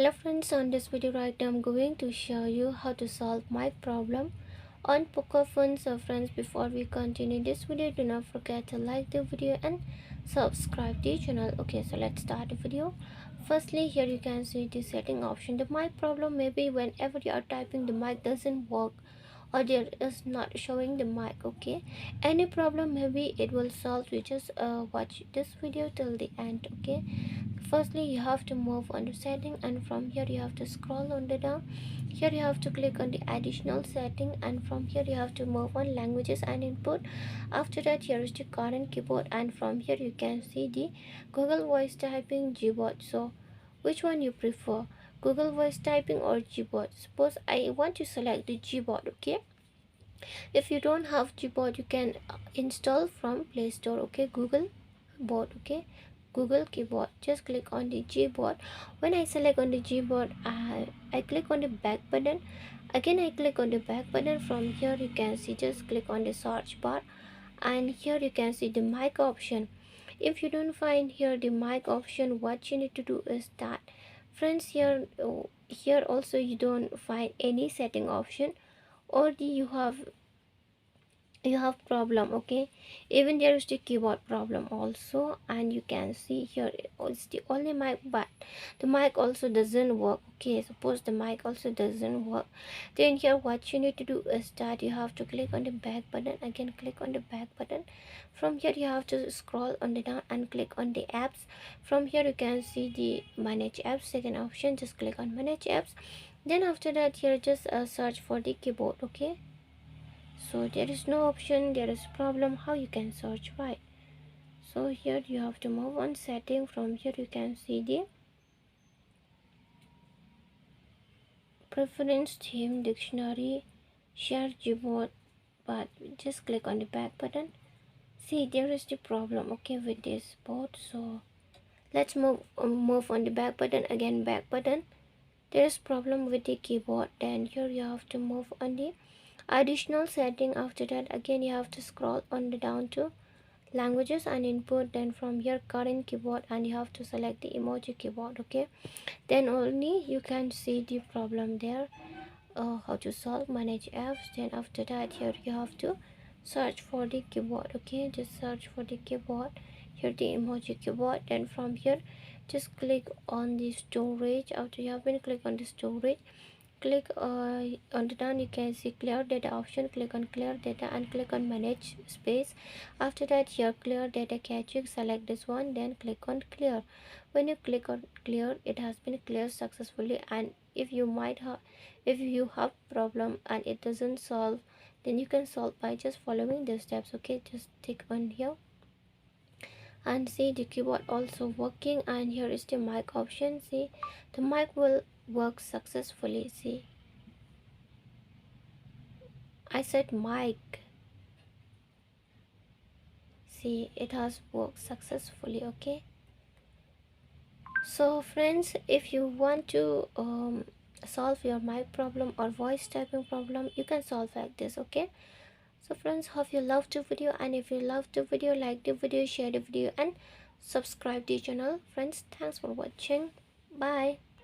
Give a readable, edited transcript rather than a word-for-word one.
Hello friends, on this video right now I'm going to show you how to solve mic problem on Poco phone. So friends, before we continue this video, do not forget to like the video and subscribe the channel. Okay, so let's start the video. Firstly, here you can see the setting option. The mic problem may be whenever you are typing the mic doesn't work or there is not showing the mic. Okay, any problem maybe it will solve. You just watch this video till the end. Okay, firstly you have to move on the setting, and from here you have to scroll on the down. Here you have to click on the additional setting, and from here you have to move on languages and input. After that, here is the current keyboard, and from here you can see the Google voice typing, Gboard. So which one you prefer, Google voice typing or Gboard? Suppose I want to select the Gboard. Okay, if you don't have Gboard, you can install from Play Store. Okay, Google board. Okay, Google keyboard. Just click on the Gboard. When I select on the Gboard, I click on the back button. Again I click on the back button. From here you can see, just click on the search bar, and here you can see the mic option. If you don't find here the mic option, what you need to do is that, friends, here also you don't find any setting option, or you have problem. Okay, even there is the keyboard problem also, and you can see here it's the only mic, but the mic also doesn't work. Okay, suppose the mic also doesn't work, then here what you need to do is that you have to click on the back button. Again click on the back button. From here you have to scroll on the down and click on the apps. From here you can see the manage apps, second option. Just click on manage apps. Then after that, here just search for the keyboard. Okay, so there is no option, there is problem how you can search, right? So here you have to move on setting. From here you can see the preference, theme, dictionary, share keyboard, but just click on the back button. See, there is the problem, okay, with this board. So let's move on the back button. Again back button, there is problem with the keyboard. Then here you have to move on the additional setting. After that, again you have to scroll on the down to languages and input. Then from here current keyboard, and you have to select the emoji keyboard. Okay, then only you can see the problem there. How to solve manage apps. Then after that, here you have to search for the keyboard. Okay, just search for the keyboard, here the emoji keyboard. Then from here just click on the storage. After you have been click on the storage, click on the down, you can see clear data option. Click on clear data and click on manage space. After that, here clear data caching, select this one, then click on clear. When you click on clear, it has been cleared successfully. And if you have problem and it doesn't solve, then you can solve by just following the steps. Okay, just tick on here and see the keyboard also working. And here is the mic option. See, the mic will work successfully. See, I said mic. See, it has worked successfully. Okay, so friends, if you want to solve your mic problem or voice typing problem, you can solve like this. Okay, so friends, hope you loved the video, and if you loved the video, like the video, share the video and subscribe the channel. Friends, thanks for watching. Bye.